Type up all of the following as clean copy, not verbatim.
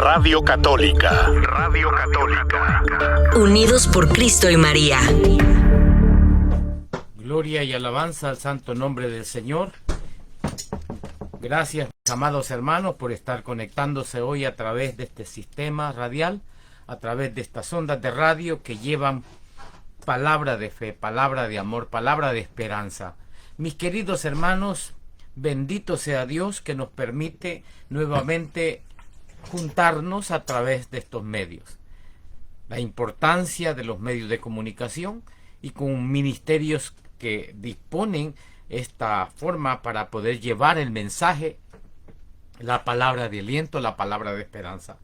Radio Católica. Radio Católica. Unidos por Cristo y María. Gloria y alabanza al santo nombre del Señor. Gracias, amados hermanos, por estar conectándose hoy a través de este sistema radial, a través de estas ondas de radio que llevan palabra de fe, palabra de amor, palabra de esperanza. Mis queridos hermanos, bendito sea Dios que nos permite nuevamente juntarnos a través de estos medios. La importancia de los medios de comunicación y con ministerios que disponen esta forma para poder llevar el mensaje, la palabra de aliento, la palabra de esperanza.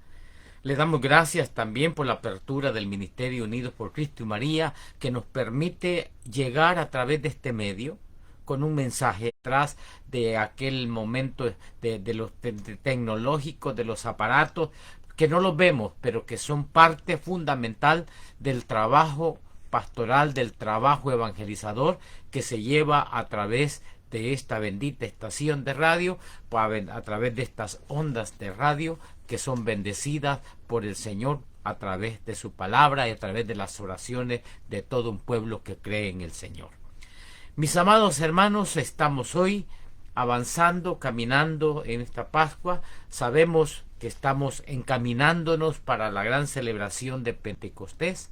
Le damos gracias también por la apertura del Ministerio Unidos por Cristo y María, que nos permite llegar a través de este medio con un mensaje detrás de aquel momento de los tecnológicos, de los aparatos, que no los vemos, pero que son parte fundamental del trabajo pastoral, del trabajo evangelizador que se lleva a través de esta bendita estación de radio, a través de estas ondas de radio que son bendecidas por el Señor a través de su palabra y a través de las oraciones de todo un pueblo que cree en el Señor. Mis amados hermanos, estamos hoy avanzando, caminando en esta Pascua. Sabemos que estamos encaminándonos para la gran celebración de Pentecostés,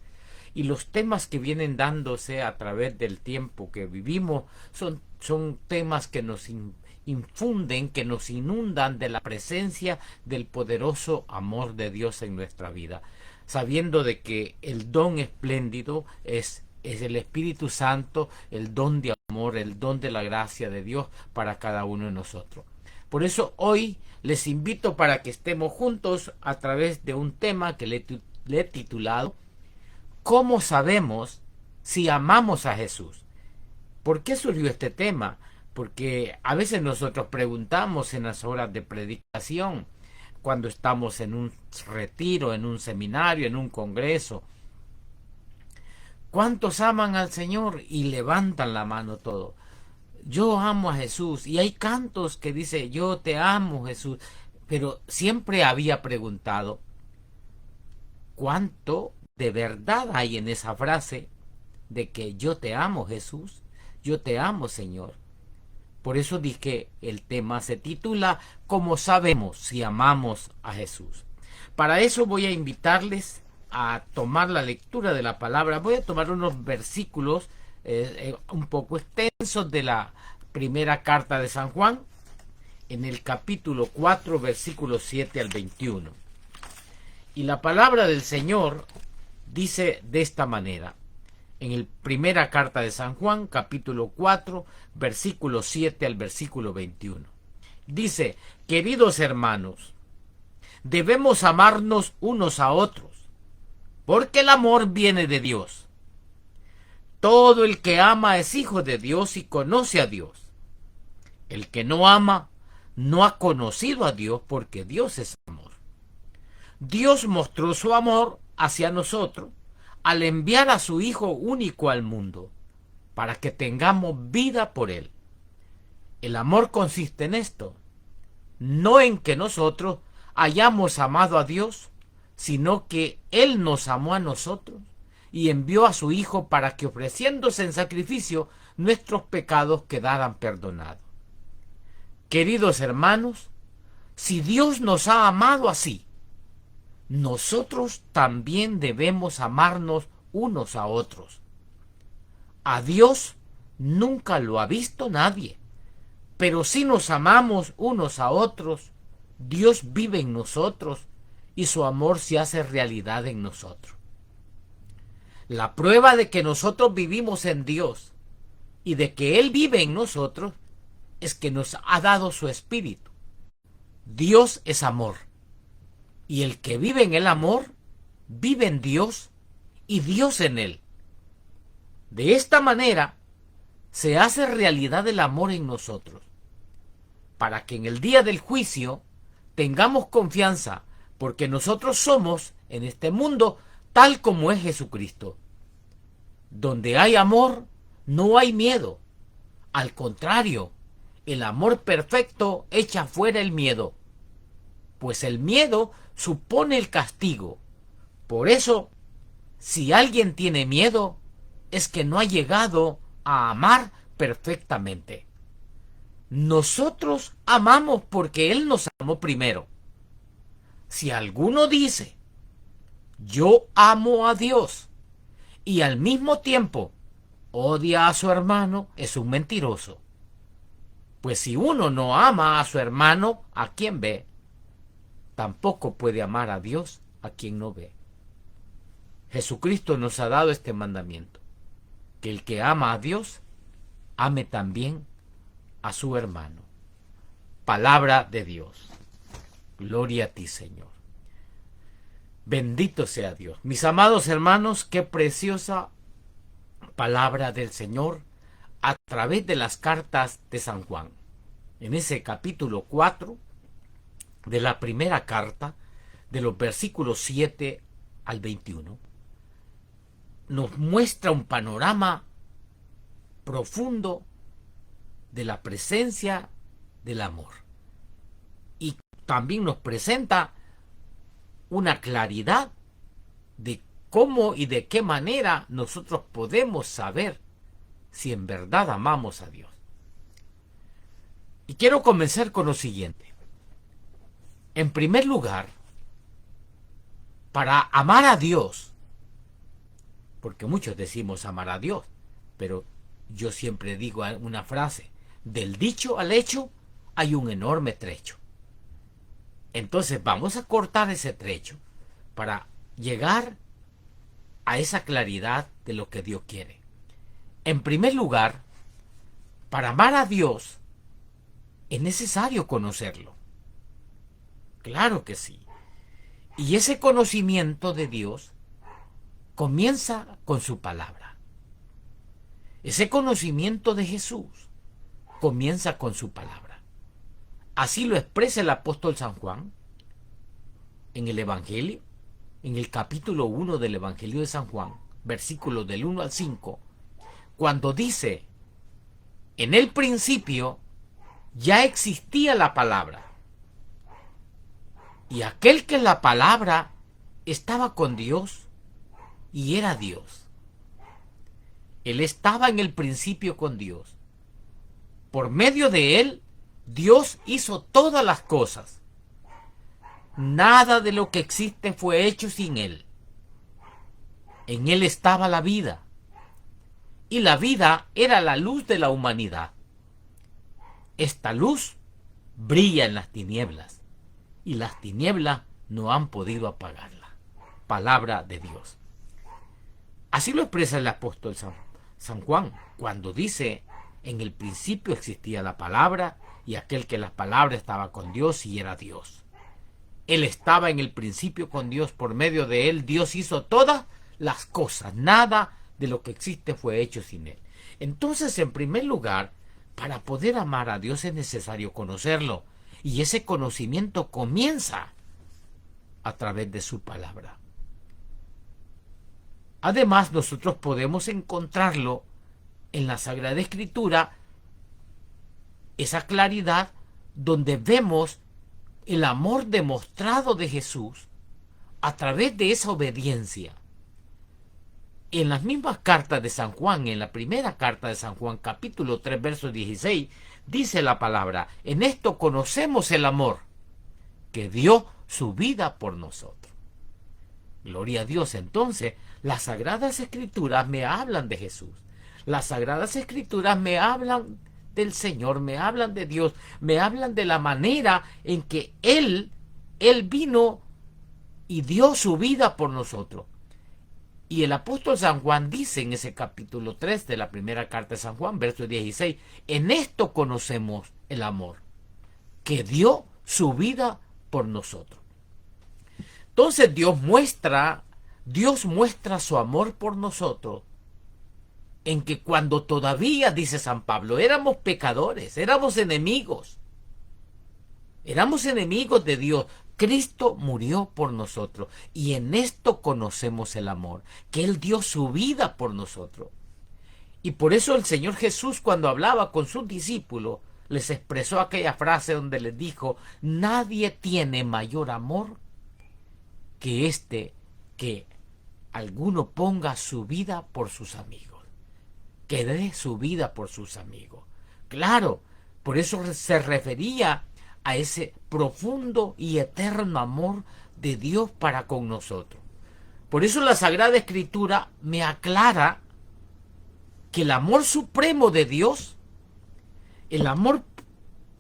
y los temas que vienen dándose a través del tiempo que vivimos son temas que nos infunden, que nos inundan de la presencia del poderoso amor de Dios en nuestra vida, sabiendo de que el don espléndido es el Espíritu Santo, el don de amor, el don de la gracia de Dios para cada uno de nosotros. Por eso hoy les invito para que estemos juntos a través de un tema que le he titulado ¿Cómo sabemos si amamos a Jesús? ¿Por qué surgió este tema? Porque a veces nosotros preguntamos en las horas de predicación, cuando estamos en un retiro, en un seminario, en un congreso, ¿cuántos aman al Señor? Y levantan la mano todo. Yo amo a Jesús. Y hay cantos que dice, yo te amo, Jesús. Pero siempre había preguntado, ¿cuánto de verdad hay en esa frase de que yo te amo, Jesús? Yo te amo, Señor. Por eso dije, el tema se titula ¿Cómo sabemos si amamos a Jesús? Para eso voy a invitarles a tomar la lectura de la palabra. Voy a tomar unos versículos un poco extensos de la primera carta de San Juan, en el capítulo 4, versículos 7 al 21. Y la palabra del Señor dice de esta manera, en la primera carta de San Juan, capítulo 4, versículo 7 al versículo 21. Dice, queridos hermanos, debemos amarnos unos a otros, porque el amor viene de Dios. Todo el que ama es hijo de Dios y conoce a Dios. El que no ama no ha conocido a Dios, porque Dios es amor. Dios mostró su amor hacia nosotros al enviar a su Hijo único al mundo, para que tengamos vida por Él. El amor consiste en esto, no en que nosotros hayamos amado a Dios, sino que Él nos amó a nosotros y envió a su Hijo para que, ofreciéndose en sacrificio, nuestros pecados quedaran perdonados. Queridos hermanos, si Dios nos ha amado así, nosotros también debemos amarnos unos a otros. A Dios nunca lo ha visto nadie, pero si nos amamos unos a otros, Dios vive en nosotros y su amor se hace realidad en nosotros. La prueba de que nosotros vivimos en Dios y de que Él vive en nosotros es que nos ha dado su Espíritu. Dios es amor. Y el que vive en el amor, vive en Dios y Dios en él. De esta manera, se hace realidad el amor en nosotros, para que en el día del juicio tengamos confianza, porque nosotros somos en este mundo tal como es Jesucristo. Donde hay amor, no hay miedo. Al contrario, el amor perfecto echa fuera el miedo. pues el miedo supone el castigo. Por eso, si alguien tiene miedo, es que no ha llegado a amar perfectamente. Nosotros amamos porque Él nos amó primero. Si alguno dice, yo amo a Dios, y al mismo tiempo odia a su hermano, es un mentiroso. Pues si uno no ama a su hermano, a quien ve, tampoco puede amar a Dios a quien no ve. Jesucristo nos ha dado este mandamiento, que el que ama a Dios, ame también a su hermano. Palabra de Dios. Gloria a ti, Señor. Bendito sea Dios. Mis amados hermanos, qué preciosa palabra del Señor a través de las cartas de San Juan. En ese capítulo 4 de la primera carta, de los versículos 7 al 21, nos muestra un panorama profundo de la presencia del amor. Y también nos presenta una claridad de cómo y de qué manera nosotros podemos saber si en verdad amamos a Dios. Y quiero comenzar con lo siguiente. En primer lugar, para amar a Dios, porque muchos decimos amar a Dios, pero yo siempre digo una frase, del dicho al hecho hay un enorme trecho. Entonces vamos a cortar ese trecho para llegar a esa claridad de lo que Dios quiere. En primer lugar, para amar a Dios es necesario conocerlo. Claro que sí. Y ese conocimiento de Dios comienza con su palabra. Ese conocimiento de Jesús comienza con su palabra. Así lo expresa el apóstol San Juan en el Evangelio, en el capítulo 1 del Evangelio de San Juan, versículos del 1 al 5, cuando dice, en el principio ya existía la palabra, y aquel que la palabra estaba con Dios y era Dios. Él estaba en el principio con Dios. Por medio de él, Dios hizo todas las cosas. Nada de lo que existe fue hecho sin él. En él estaba la vida, y la vida era la luz de la humanidad. Esta luz brilla en las tinieblas, y las tinieblas no han podido apagarla. Palabra de Dios. Así lo expresa el apóstol San Juan, cuando dice, en el principio existía la palabra, y aquel que la palabra estaba con Dios y era Dios. Él estaba en el principio con Dios, por medio de él Dios hizo todas las cosas, nada de lo que existe fue hecho sin él. Entonces, en primer lugar, para poder amar a Dios es necesario conocerlo, y ese conocimiento comienza a través de su palabra. Además, nosotros podemos encontrarlo en la Sagrada Escritura, esa claridad donde vemos el amor demostrado de Jesús a través de esa obediencia. En las mismas cartas de San Juan, en la primera carta de San Juan, capítulo 3, verso 16, dice la palabra, en esto conocemos el amor, que dio su vida por nosotros. Gloria a Dios. Entonces, las Sagradas Escrituras me hablan de Jesús. Las Sagradas Escrituras me hablan del Señor, me hablan de Dios, me hablan de la manera en que Él vino y dio su vida por nosotros. Y el apóstol San Juan dice en ese capítulo 3 de la primera carta de San Juan, verso 16, en esto conocemos el amor, que dio su vida por nosotros. Entonces Dios muestra su amor por nosotros en que cuando todavía, dice San Pablo, éramos pecadores, éramos enemigos de Dios, Cristo murió por nosotros, y en esto conocemos el amor, que Él dio su vida por nosotros. Y por eso el Señor Jesús, cuando hablaba con sus discípulos, les expresó aquella frase donde les dijo: nadie tiene mayor amor que que alguno ponga su vida por sus amigos, que dé su vida por sus amigos. Claro, por eso se refería a ese profundo y eterno amor de Dios para con nosotros. Por eso la Sagrada Escritura me aclara que el amor supremo de Dios, el amor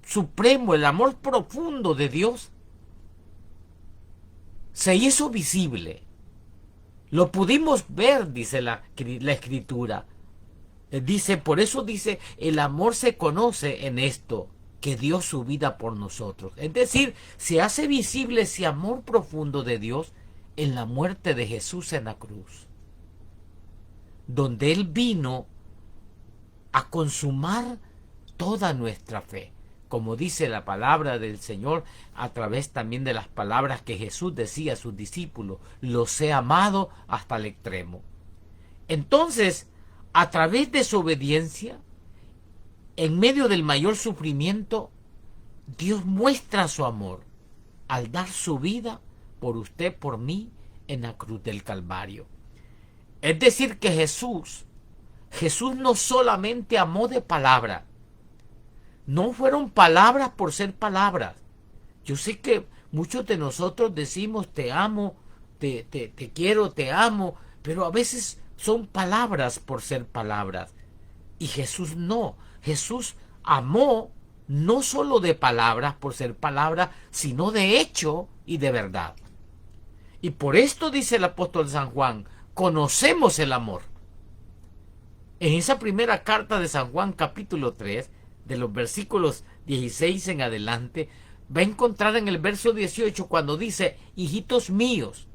supremo, el amor profundo de Dios, se hizo visible. Lo pudimos ver, dice la Escritura. Dice, por eso dice, el amor se conoce en esto, que dio su vida por nosotros. Es decir, se hace visible ese amor profundo de Dios en la muerte de Jesús en la cruz, donde Él vino a consumar toda nuestra fe, como dice la palabra del Señor a través también de las palabras que Jesús decía a sus discípulos: los he amado hasta el extremo. Entonces, a través de su obediencia, en medio del mayor sufrimiento, Dios muestra su amor al dar su vida por usted, por mí, en la cruz del Calvario. Es decir, que Jesús no solamente amó de palabra. No fueron palabras por ser palabras. Yo sé que muchos de nosotros decimos te amo, te quiero, te amo, pero a veces son palabras por ser palabras. Y Jesús no. Jesús amó no solo de palabras por ser palabras, sino de hecho y de verdad. Y por esto dice el apóstol San Juan: conocemos el amor. En esa primera carta de San Juan, capítulo 3, de los versículos 16 en adelante, va a encontrar en el verso 18 cuando dice: hijitos míos,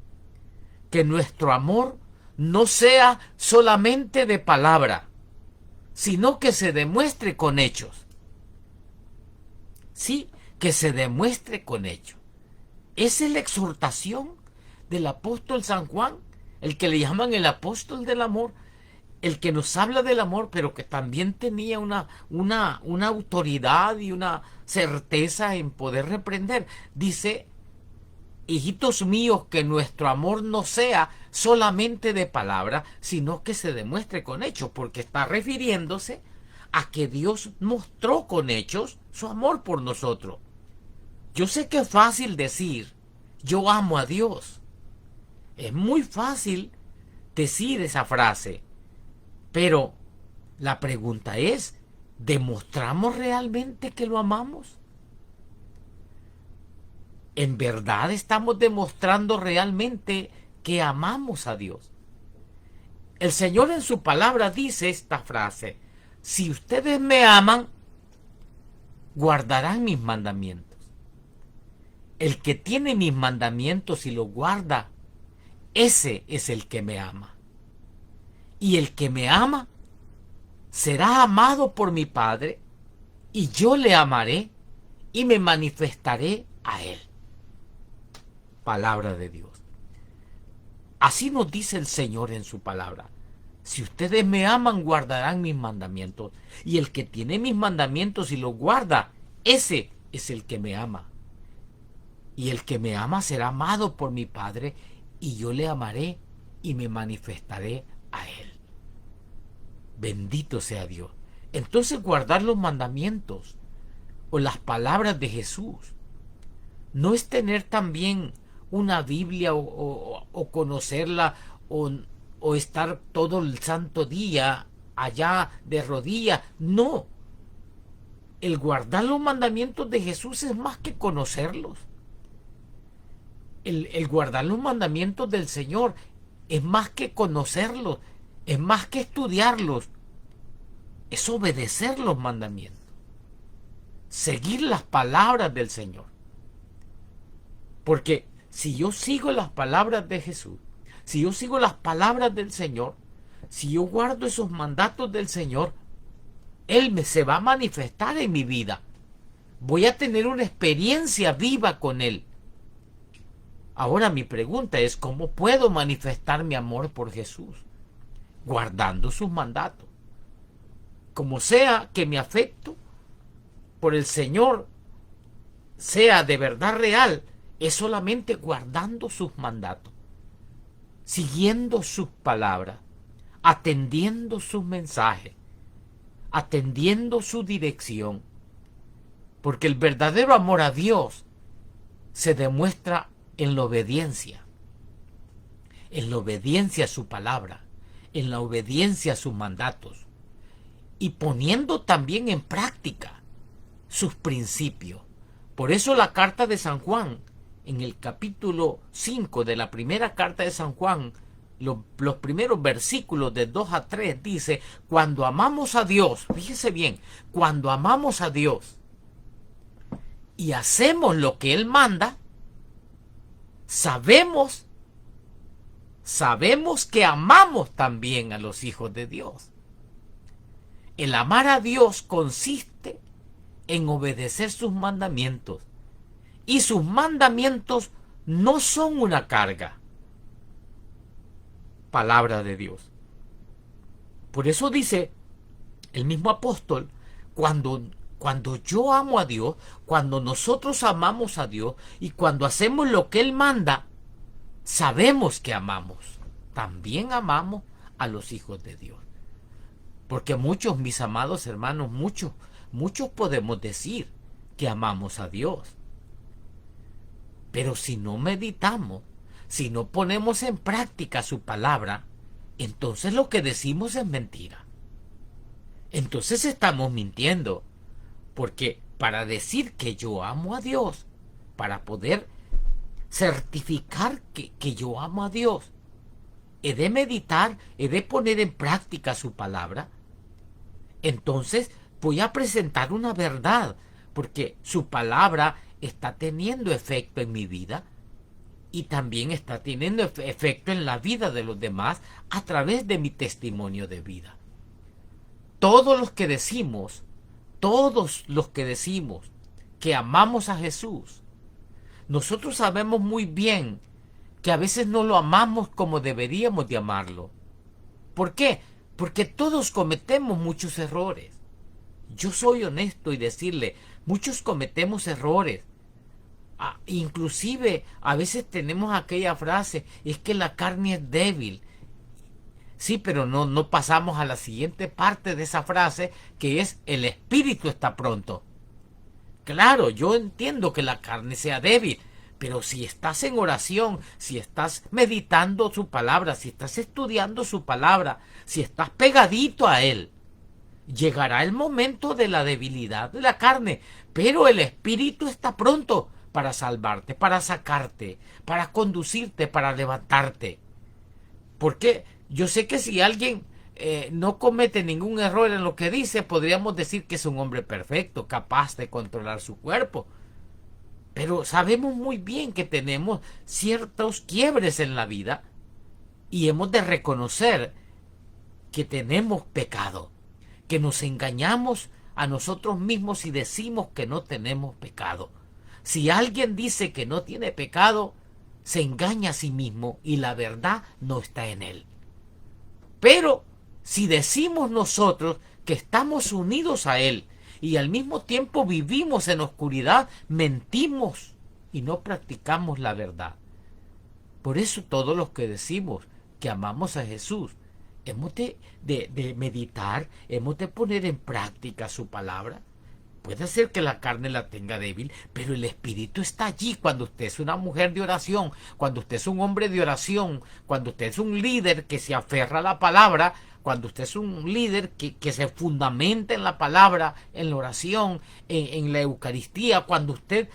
que nuestro amor no sea solamente de palabra, sino que se demuestre con hechos. Sí, que se demuestre con hechos. Esa es la exhortación del apóstol San Juan, el que le llaman el apóstol del amor, el que nos habla del amor, pero que también tenía una autoridad y una certeza en poder reprender. Dice: hijitos míos, que nuestro amor no sea solamente de palabra, sino que se demuestre con hechos, porque está refiriéndose a que Dios mostró con hechos su amor por nosotros. Yo sé que es fácil decir yo amo a Dios. Es muy fácil decir esa frase, pero la pregunta es: ¿demostramos realmente que lo amamos? ¿En verdad estamos demostrando realmente que amamos a Dios? El Señor en su palabra dice esta frase: si ustedes me aman, guardarán mis mandamientos. El que tiene mis mandamientos y los guarda, ese es el que me ama. Y el que me ama será amado por mi Padre, y yo le amaré y me manifestaré a él. Palabra de Dios. Así nos dice el Señor en su palabra: si ustedes me aman, guardarán mis mandamientos. Y el que tiene mis mandamientos y los guarda, ese es el que me ama. Y el que me ama será amado por mi Padre, y yo le amaré y me manifestaré a él. Bendito sea Dios. Entonces, guardar los mandamientos o las palabras de Jesús no es tener también una Biblia o conocerla o estar todo el santo día allá de rodillas. No. El guardar los mandamientos de Jesús es más que conocerlos. El guardar los mandamientos del Señor es más que conocerlos, es más que estudiarlos, es obedecer los mandamientos, seguir las palabras del Señor. Porque si yo sigo las palabras de Jesús, si yo sigo las palabras del Señor, si yo guardo esos mandatos del Señor, Él se va a manifestar en mi vida. Voy a tener una experiencia viva con Él. Ahora mi pregunta es: ¿cómo puedo manifestar mi amor por Jesús? Guardando sus mandatos. Como sea que mi afecto por el Señor sea de verdad real, es solamente guardando sus mandatos, siguiendo sus palabras, atendiendo sus mensajes, atendiendo su dirección. Porque el verdadero amor a Dios se demuestra en la obediencia a su palabra, en la obediencia a sus mandatos y poniendo también en práctica sus principios. Por eso la carta de San Juan, en el capítulo 5 de la primera carta de San Juan, los primeros versículos de 2 a 3 dice: cuando amamos a Dios, fíjese bien, cuando amamos a Dios y hacemos lo que Él manda, sabemos que amamos también a los hijos de Dios. El amar a Dios consiste en obedecer sus mandamientos. Y sus mandamientos no son una carga. Palabra de Dios. Por eso dice el mismo apóstol, cuando yo amo a Dios, cuando nosotros amamos a Dios y cuando hacemos lo que Él manda, sabemos que amamos. También amamos a los hijos de Dios. Porque muchos, mis amados hermanos, muchos podemos decir que amamos a Dios. Pero si no meditamos, si no ponemos en práctica su palabra, entonces lo que decimos es mentira. Entonces estamos mintiendo. Porque para decir que yo amo a Dios, para poder certificar que yo amo a Dios, he de meditar, he de poner en práctica su palabra. Entonces voy a presentar una verdad, porque su palabra está teniendo efecto en mi vida y también está teniendo efecto en la vida de los demás a través de mi testimonio de vida. Todos los que decimos que amamos a Jesús, nosotros sabemos muy bien que a veces no lo amamos como deberíamos de amarlo. ¿Por qué? Porque todos cometemos muchos errores. Yo soy honesto y decirle, muchos cometemos errores. Inclusive a veces tenemos aquella frase, es que la carne es débil. Sí, pero no pasamos a la siguiente parte de esa frase, que es: el espíritu está pronto. Claro, yo entiendo que la carne sea débil, pero si estás en oración, si estás meditando su palabra, si estás estudiando su palabra, si estás pegadito a Él, llegará el momento de la debilidad de la carne, pero el espíritu está pronto para salvarte, para sacarte, para conducirte, para levantarte. Porque yo sé que si alguien no comete ningún error en lo que dice, podríamos decir que es un hombre perfecto, capaz de controlar su cuerpo. Pero sabemos muy bien que tenemos ciertos quiebres en la vida y hemos de reconocer que tenemos pecado, que nos engañamos a nosotros mismos y decimos que no tenemos pecado. Si alguien dice que no tiene pecado, se engaña a sí mismo y la verdad no está en él. Pero si decimos nosotros que estamos unidos a Él y al mismo tiempo vivimos en oscuridad, mentimos y no practicamos la verdad. Por eso todos los que decimos que amamos a Jesús, hemos de meditar, hemos de poner en práctica su palabra. Puede ser que la carne la tenga débil, pero el espíritu está allí cuando usted es una mujer de oración, cuando usted es un hombre de oración, cuando usted es un líder que se aferra a la palabra, cuando usted es un líder que se fundamenta en la palabra, en la oración, en la Eucaristía, cuando usted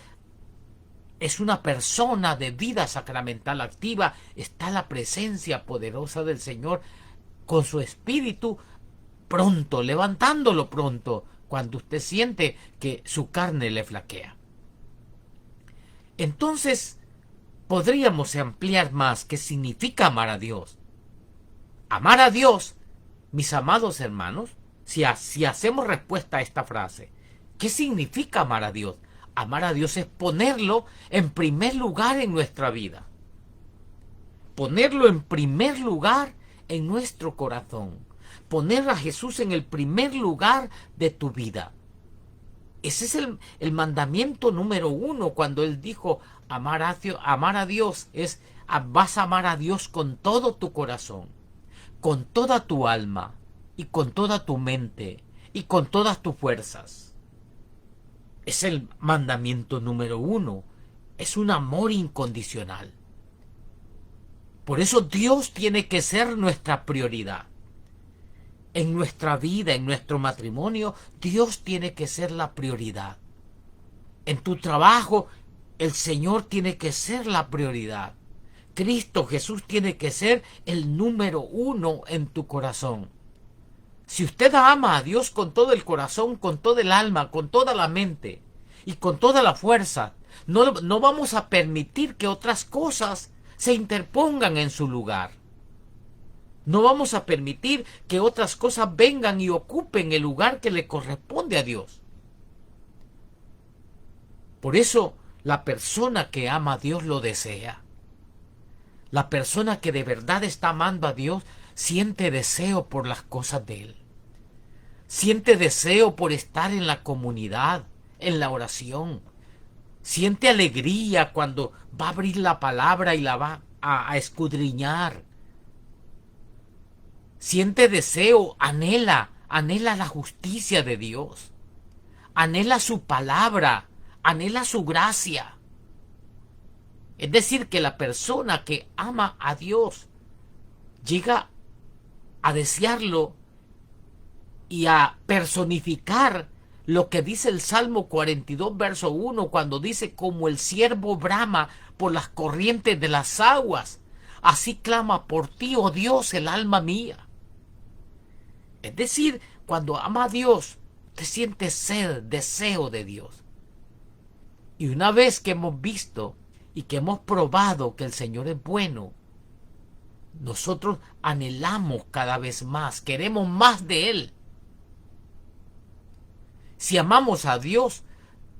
es una persona de vida sacramental activa, está la presencia poderosa del Señor con su espíritu pronto, levantándolo pronto, cuando usted siente que su carne le flaquea. Entonces, podríamos ampliar más qué significa amar a Dios. Amar a Dios, mis amados hermanos, si hacemos respuesta a esta frase, ¿qué significa amar a Dios? Amar a Dios es ponerlo en primer lugar en nuestra vida. Ponerlo en primer lugar en nuestro corazón. Poner a Jesús en el primer lugar de tu vida. Ese es el mandamiento número 1 cuando él dijo amar a Dios vas a amar a Dios con todo tu corazón, con toda tu alma y con toda tu mente y con todas tus fuerzas. Es el mandamiento número 1. Es un amor incondicional. Por eso Dios tiene que ser nuestra prioridad. En nuestra vida, en nuestro matrimonio, Dios tiene que ser la prioridad. En tu trabajo, el Señor tiene que ser la prioridad. Cristo Jesús tiene que ser el número 1 en tu corazón. Si usted ama a Dios con todo el corazón, con todo el alma, con toda la mente y con toda la fuerza, no vamos a permitir que otras cosas se interpongan en su lugar. No vamos a permitir que otras cosas vengan y ocupen el lugar que le corresponde a Dios. Por eso, la persona que ama a Dios lo desea. La persona que de verdad está amando a Dios siente deseo por las cosas de Él. Siente deseo por estar en la comunidad, en la oración. Siente alegría cuando va a abrir la palabra y la va a escudriñar. Siente deseo, anhela la justicia de Dios. Anhela su palabra, anhela su gracia. Es decir, que la persona que ama a Dios llega a desearlo y a personificar lo que dice el Salmo 42, verso 1, cuando dice: como el ciervo brama por las corrientes de las aguas, así clama por ti, oh Dios, el alma mía. Es decir, cuando ama a Dios, te sientes sed, deseo de Dios. Y una vez que hemos visto y que hemos probado que el Señor es bueno, nosotros anhelamos cada vez más, queremos más de Él. Si amamos a Dios,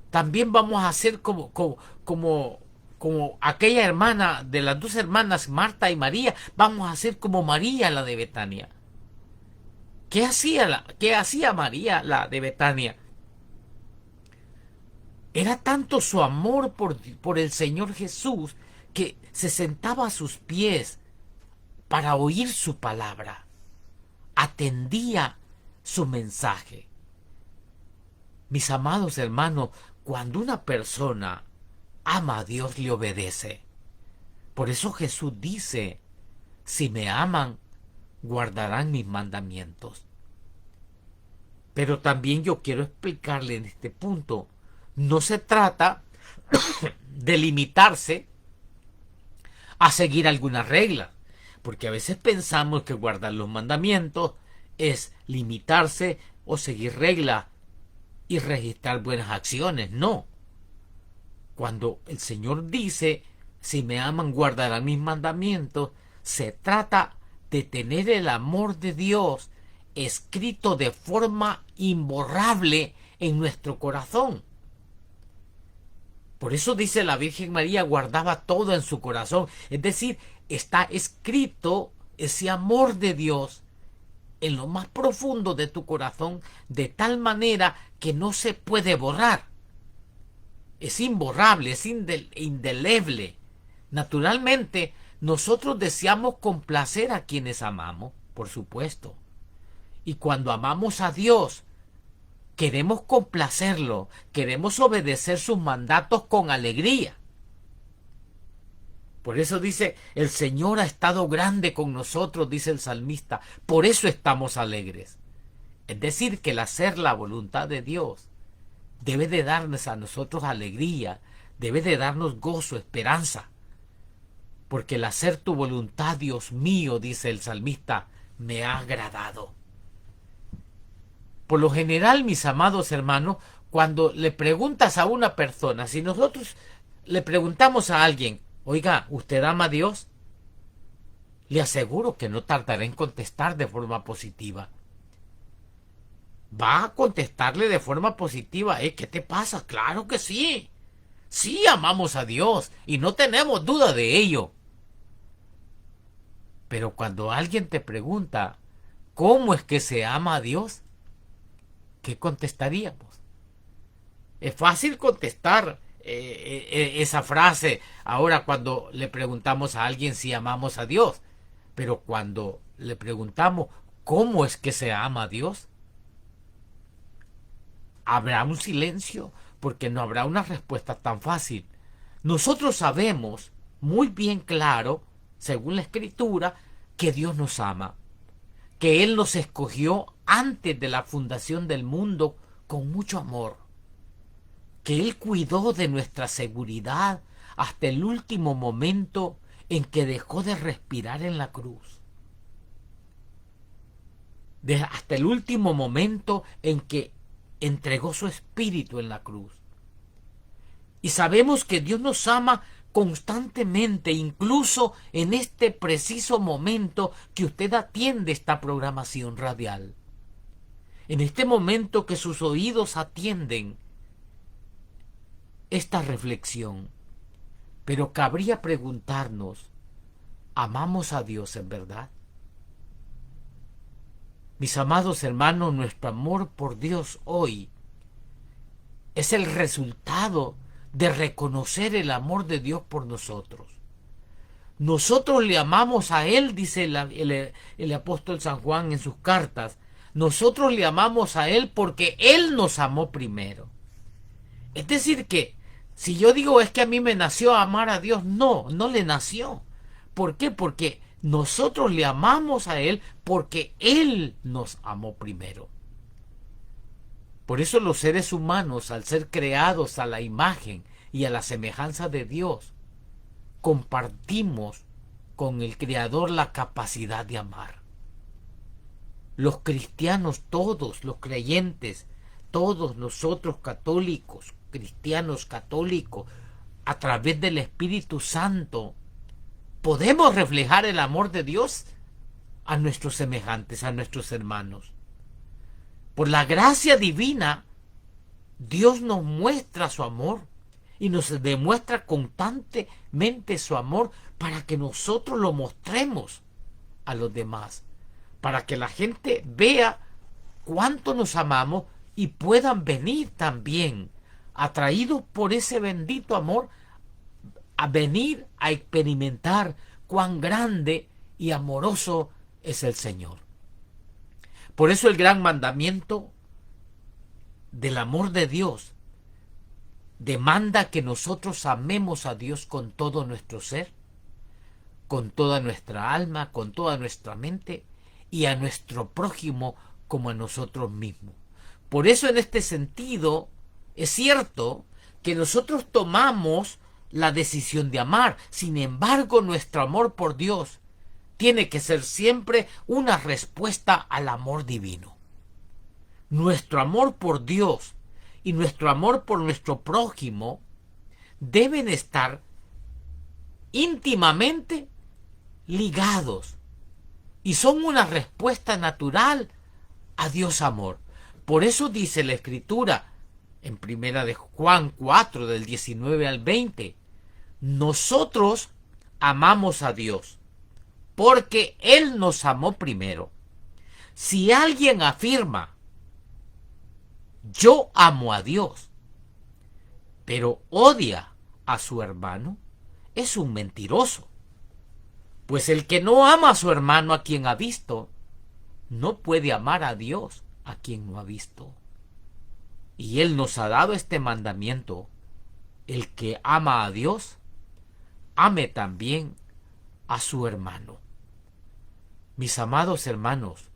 también vamos a ser como aquella hermana de las 2 hermanas, Marta y María. Vamos a ser como María, la de Betania. ¿Qué hacía María, la de Betania? Era tanto su amor por el Señor Jesús que se sentaba a sus pies para oír su palabra. Atendía su mensaje. Mis amados hermanos, cuando una persona ama a Dios, le obedece. Por eso Jesús dice: si me aman, guardarán mis mandamientos. Pero también yo quiero explicarle en este punto, no se trata de limitarse a seguir algunas reglas, porque a veces pensamos que guardar los mandamientos es limitarse o seguir reglas y registrar buenas acciones. No. Cuando el Señor dice: si me aman, guardarán mis mandamientos, se trata de tener el amor de Dios escrito de forma imborrable en nuestro corazón. Por eso dice la Virgen María, guardaba todo en su corazón. Es decir, está escrito ese amor de Dios en lo más profundo de tu corazón, de tal manera que no se puede borrar. Es imborrable, es indeleble. Naturalmente, nosotros deseamos complacer a quienes amamos, por supuesto. Y cuando amamos a Dios, queremos complacerlo, queremos obedecer sus mandatos con alegría. Por eso dice: el Señor ha estado grande con nosotros, dice el salmista, por eso estamos alegres. Es decir, que el hacer la voluntad de Dios debe de darnos a nosotros alegría, debe de darnos gozo, esperanza. Porque el hacer tu voluntad, Dios mío, dice el salmista, me ha agradado. Por lo general, mis amados hermanos, cuando le preguntas a una persona, si nosotros le preguntamos a alguien: oiga, ¿usted ama a Dios? Le aseguro que no tardará en contestar de forma positiva. Va a contestarle de forma positiva: ¿qué te pasa? Claro que sí. Sí amamos a Dios y no tenemos duda de ello. Pero cuando alguien te pregunta: ¿cómo es que se ama a Dios?, ¿qué contestaríamos? Es fácil contestar esa frase ahora cuando le preguntamos a alguien si amamos a Dios. Pero cuando le preguntamos cómo es que se ama a Dios, habrá un silencio porque no habrá una respuesta tan fácil. Nosotros sabemos muy bien claro, según la Escritura, que Dios nos ama, que Él nos escogió antes de la fundación del mundo con mucho amor, que Él cuidó de nuestra seguridad hasta el último momento en que dejó de respirar en la cruz. Hasta el último momento en que entregó su espíritu en la cruz. Y sabemos que Dios nos ama constantemente, incluso en este preciso momento que usted atiende esta programación radial. En este momento que sus oídos atienden esta reflexión. Pero cabría preguntarnos, ¿amamos a Dios en verdad? Mis amados hermanos, nuestro amor por Dios hoy es el resultado de reconocer el amor de Dios por nosotros. Nosotros le amamos a Él, dice el apóstol San Juan en sus cartas. Nosotros le amamos a Él porque Él nos amó primero. Es decir que, si yo digo es que a mí me nació amar a Dios, no le nació. ¿Por qué? Porque nosotros le amamos a Él porque Él nos amó primero. Por eso los seres humanos, al ser creados a la imagen y a la semejanza de Dios, compartimos con el Creador la capacidad de amar. Los cristianos, todos los creyentes, todos nosotros católicos, cristianos católicos, a través del Espíritu Santo, podemos reflejar el amor de Dios a nuestros semejantes, a nuestros hermanos. Por la gracia divina, Dios nos muestra su amor y nos demuestra constantemente su amor para que nosotros lo mostremos a los demás, para que la gente vea cuánto nos amamos y puedan venir también, atraídos por ese bendito amor, a venir a experimentar cuán grande y amoroso es el Señor. Por eso el gran mandamiento del amor de Dios demanda que nosotros amemos a Dios con todo nuestro ser, con toda nuestra alma, con toda nuestra mente y a nuestro prójimo como a nosotros mismos. Por eso en este sentido es cierto que nosotros tomamos la decisión de amar. Sin embargo, nuestro amor por Dios tiene que ser siempre una respuesta al amor divino. Nuestro amor por Dios y nuestro amor por nuestro prójimo deben estar íntimamente ligados y son una respuesta natural a Dios amor. Por eso dice la Escritura en primera de Juan 4 del 19 al 20, nosotros amamos a Dios porque Él nos amó primero. Si alguien afirma yo amo a Dios, pero odia a su hermano, es un mentiroso. Pues el que no ama a su hermano a quien ha visto, no puede amar a Dios a quien no ha visto. Y Él nos ha dado este mandamiento: el que ama a Dios, ame también a su hermano. Mis amados hermanos,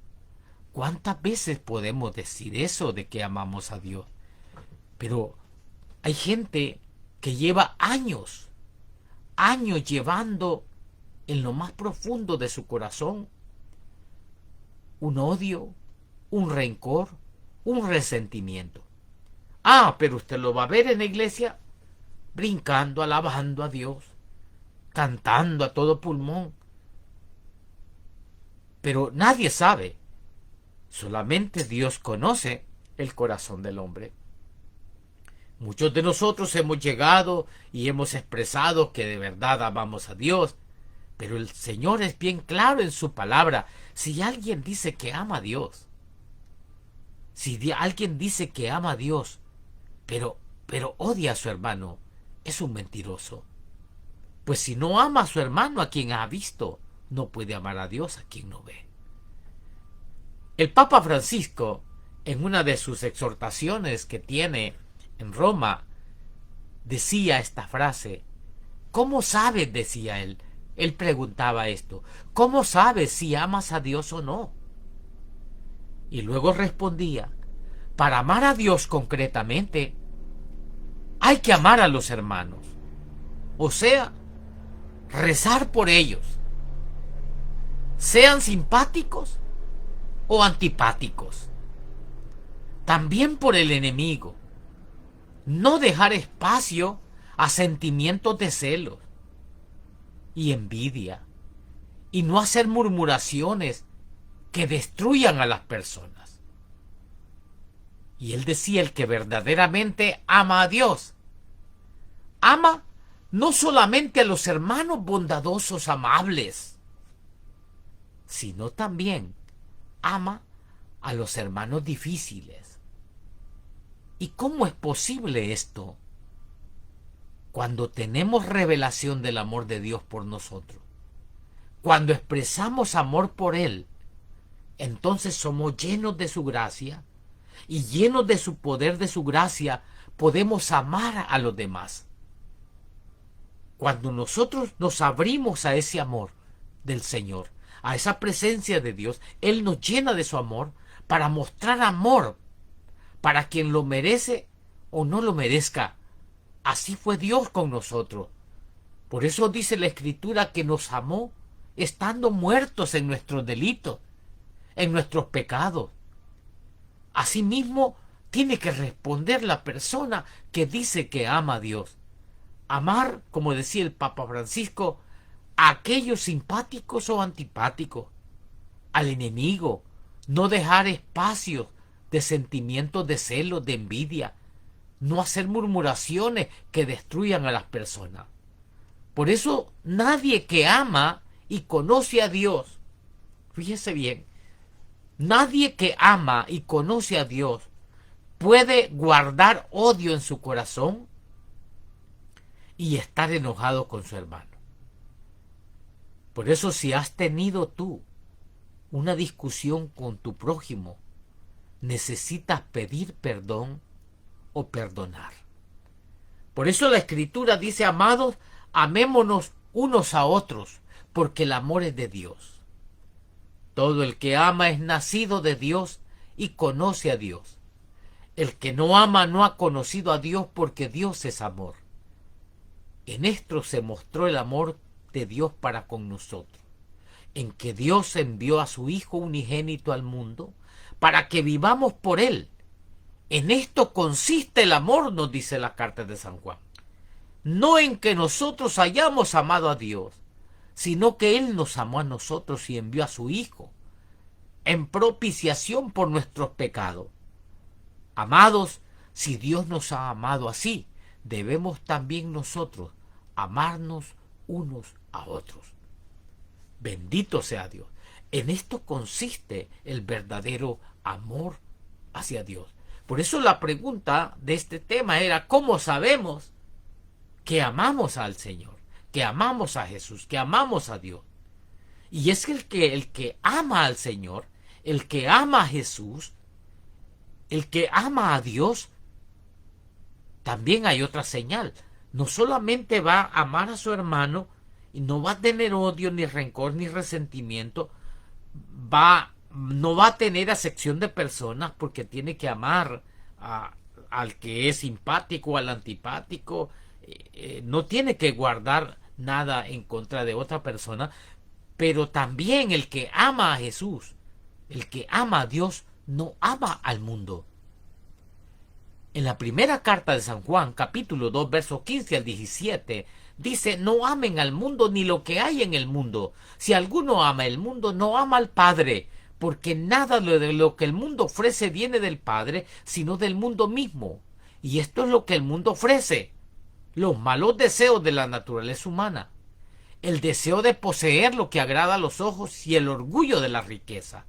¿cuántas veces podemos decir eso de que amamos a Dios? Pero hay gente que lleva años llevando en lo más profundo de su corazón un odio, un rencor, un resentimiento. Pero usted lo va a ver en la iglesia brincando, alabando a Dios, cantando a todo pulmón. Pero nadie sabe, solamente Dios conoce el corazón del hombre. Muchos de nosotros hemos llegado y hemos expresado que de verdad amamos a Dios, pero el Señor es bien claro en su palabra. Si alguien dice que ama a Dios, si alguien dice que ama a Dios, pero pero odia a su hermano, es un mentiroso. Pues si no ama a su hermano a quien ha visto, no puede amar a Dios a quien no ve. El Papa Francisco, en una de sus exhortaciones que tiene en Roma, decía esta frase: ¿cómo sabes? Decía él. Él preguntaba esto: ¿cómo sabes si amas a Dios o no? Y luego respondía: para amar a Dios concretamente, hay que amar a los hermanos. O sea, rezar por ellos, sean simpáticos o antipáticos. También por el enemigo. No dejar espacio a sentimientos de celos y envidia, y no hacer murmuraciones que destruyan a las personas. Y él decía: el que verdaderamente ama a Dios, ama no solamente a los hermanos bondadosos, amables, sino también ama a los hermanos difíciles. ¿Y cómo es posible esto? Cuando tenemos revelación del amor de Dios por nosotros, cuando expresamos amor por Él, entonces somos llenos de su gracia, y llenos de su poder, de su gracia, podemos amar a los demás. Cuando nosotros nos abrimos a ese amor del Señor, a esa presencia de Dios, Él nos llena de su amor para mostrar amor para quien lo merece o no lo merezca. Así fue Dios con nosotros. Por eso dice la Escritura que nos amó estando muertos en nuestros delitos, en nuestros pecados. Asimismo, tiene que responder la persona que dice que ama a Dios. Amar, como decía el Papa Francisco, a aquellos simpáticos o antipáticos, al enemigo, no dejar espacios de sentimientos de celo, de envidia, no hacer murmuraciones que destruyan a las personas. Por eso nadie que ama y conoce a Dios, fíjese bien, nadie que ama y conoce a Dios puede guardar odio en su corazón y estar enojado con su hermano. Por eso, si has tenido tú una discusión con tu prójimo, necesitas pedir perdón o perdonar. Por eso la Escritura dice: amados, amémonos unos a otros, porque el amor es de Dios. Todo el que ama es nacido de Dios y conoce a Dios. El que no ama no ha conocido a Dios, porque Dios es amor. En esto se mostró el amor de Dios para con nosotros, en que Dios envió a su Hijo unigénito al mundo para que vivamos por Él. En esto consiste el amor, nos dice la carta de San Juan. No en que nosotros hayamos amado a Dios, sino que Él nos amó a nosotros y envió a su Hijo en propiciación por nuestros pecados. Amados, si Dios nos ha amado así, debemos también nosotros amarnos unos a otros. Bendito sea Dios. En esto consiste el verdadero amor hacia Dios. Por eso la pregunta de este tema era: ¿cómo sabemos que amamos al Señor, que amamos a Jesús, que amamos a Dios? Y es que el que ama al Señor, el que ama a Jesús, el que ama a Dios, también hay otra señal. No solamente va a amar a su hermano y no va a tener odio, ni rencor, ni resentimiento, no va a tener acepción de personas, porque tiene que amar al que es simpático, al antipático, no tiene que guardar nada en contra de otra persona. Pero también el que ama a Jesús, el que ama a Dios, no ama al mundo. En la primera carta de San Juan, capítulo 2, versos 15 al 17, dice: no amen al mundo ni lo que hay en el mundo. Si alguno ama el mundo, no ama al Padre, porque nada de lo que el mundo ofrece viene del Padre, sino del mundo mismo. Y esto es lo que el mundo ofrece: los malos deseos de la naturaleza humana, el deseo de poseer lo que agrada a los ojos y el orgullo de la riqueza.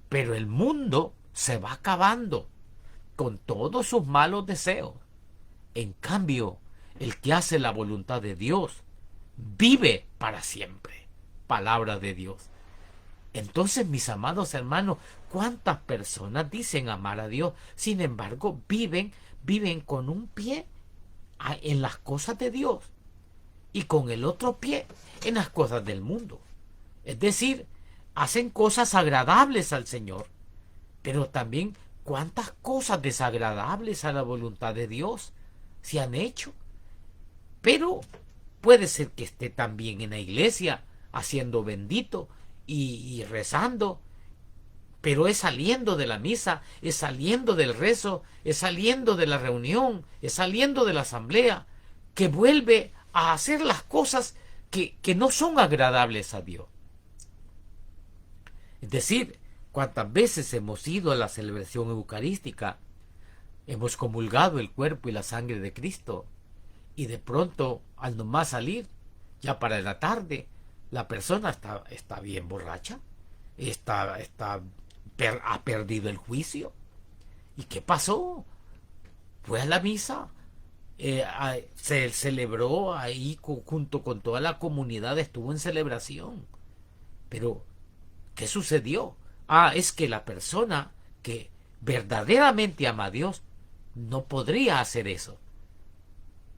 Pero el mundo se va acabando con todos sus malos deseos. En cambio, el que hace la voluntad de Dios vive para siempre. Palabra de Dios. Entonces, mis amados hermanos, ¿cuántas personas dicen amar a Dios? Sin embargo, viven con un pie en las cosas de Dios y con el otro pie en las cosas del mundo. Es decir, hacen cosas agradables al Señor, pero también cuántas cosas desagradables a la voluntad de Dios se han hecho. Pero puede ser que esté también en la iglesia haciendo bendito y rezando, pero es saliendo de la misa, es saliendo del rezo, es saliendo de la reunión, es saliendo de la asamblea, que vuelve a hacer las cosas que no son agradables a Dios. Es decir, cuántas veces hemos ido a la celebración eucarística, hemos comulgado el cuerpo y la sangre de Cristo, y de pronto, al nomás salir, ya para la tarde, la persona está bien borracha, ha perdido el juicio. ¿Y qué pasó? Fue a la misa, se celebró ahí junto con toda la comunidad, estuvo en celebración. Pero, ¿qué sucedió? Es que la persona que verdaderamente ama a Dios no podría hacer eso.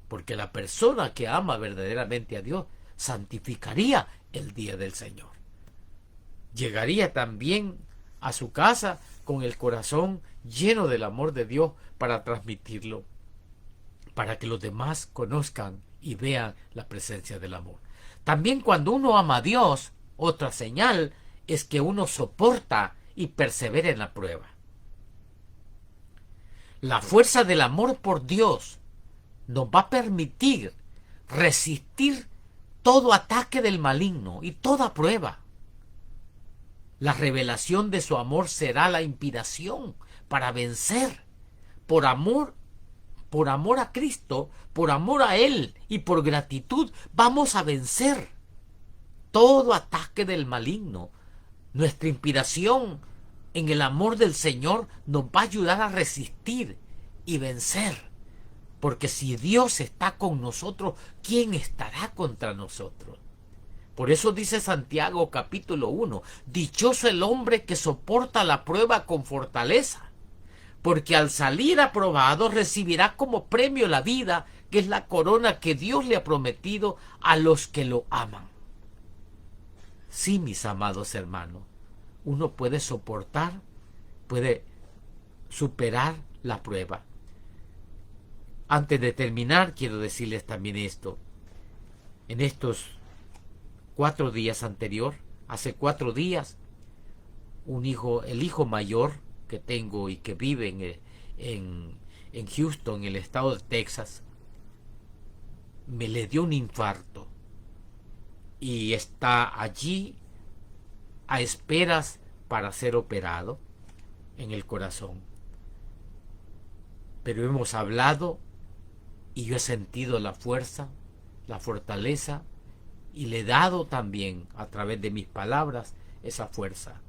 Porque la persona que ama verdaderamente a Dios santificaría el día del Señor. Llegaría también a su casa con el corazón lleno del amor de Dios para transmitirlo, para que los demás conozcan y vean la presencia del amor. También cuando uno ama a Dios, otra señal es que uno soporta y persevera en la prueba. La fuerza del amor por Dios nos va a permitir resistir todo ataque del maligno y toda prueba. La revelación de su amor será la inspiración para vencer. Por amor a Cristo, por amor a Él y por gratitud, vamos a vencer todo ataque del maligno. Nuestra inspiración en el amor del Señor nos va a ayudar a resistir y vencer. Porque si Dios está con nosotros, ¿quién estará contra nosotros? Por eso dice Santiago capítulo 1, dichoso el hombre que soporta la prueba con fortaleza, porque al salir aprobado recibirá como premio la vida, que es la corona que Dios le ha prometido a los que lo aman. Sí, mis amados hermanos, uno puede soportar, puede superar la prueba. Antes de terminar, quiero decirles también esto. En estos 4 días hace 4 días, el hijo mayor que tengo y que vive en Houston, en el estado de Texas, me le dio un infarto y está allí a esperas para ser operado en el corazón. Pero hemos hablado y yo he sentido la fuerza, la fortaleza, y le he dado también a través de mis palabras esa fuerza.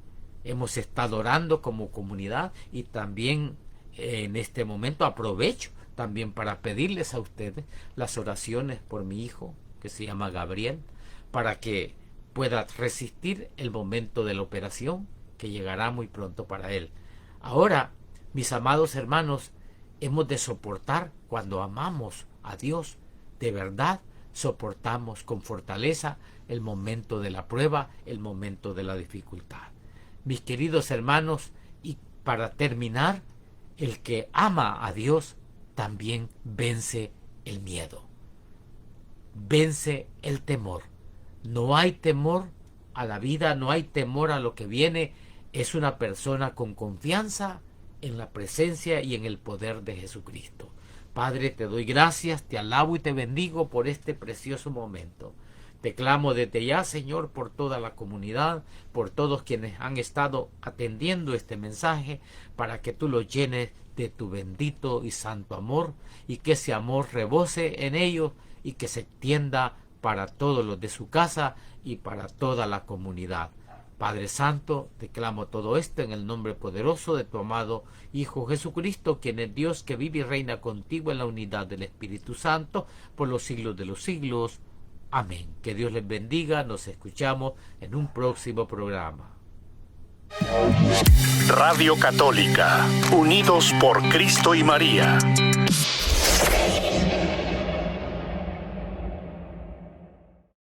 Hemos estado orando como comunidad y también en este momento aprovecho también para pedirles a ustedes las oraciones por mi hijo, que se llama Gabriel, para que pueda resistir el momento de la operación que llegará muy pronto para él. Ahora, mis amados hermanos, hemos de soportar cuando amamos a Dios. De verdad, soportamos con fortaleza el momento de la prueba, el momento de la dificultad. Mis queridos hermanos, y para terminar, el que ama a Dios también vence el miedo, vence el temor. No hay temor a la vida, no hay temor a lo que viene. Es una persona con confianza en la presencia y en el poder de Jesucristo. Padre, te doy gracias, te alabo y te bendigo por este precioso momento. Te clamo desde ya, Señor, por toda la comunidad, por todos quienes han estado atendiendo este mensaje, para que tú los llenes de tu bendito y santo amor, y que ese amor rebose en ellos y que se extienda para todos los de su casa y para toda la comunidad. Padre Santo, declamo todo esto en el nombre poderoso de tu amado Hijo Jesucristo, quien es Dios, que vive y reina contigo en la unidad del Espíritu Santo, por los siglos de los siglos. Amén. Que Dios les bendiga. Nos escuchamos en un próximo programa. Radio Católica, unidos por Cristo y María.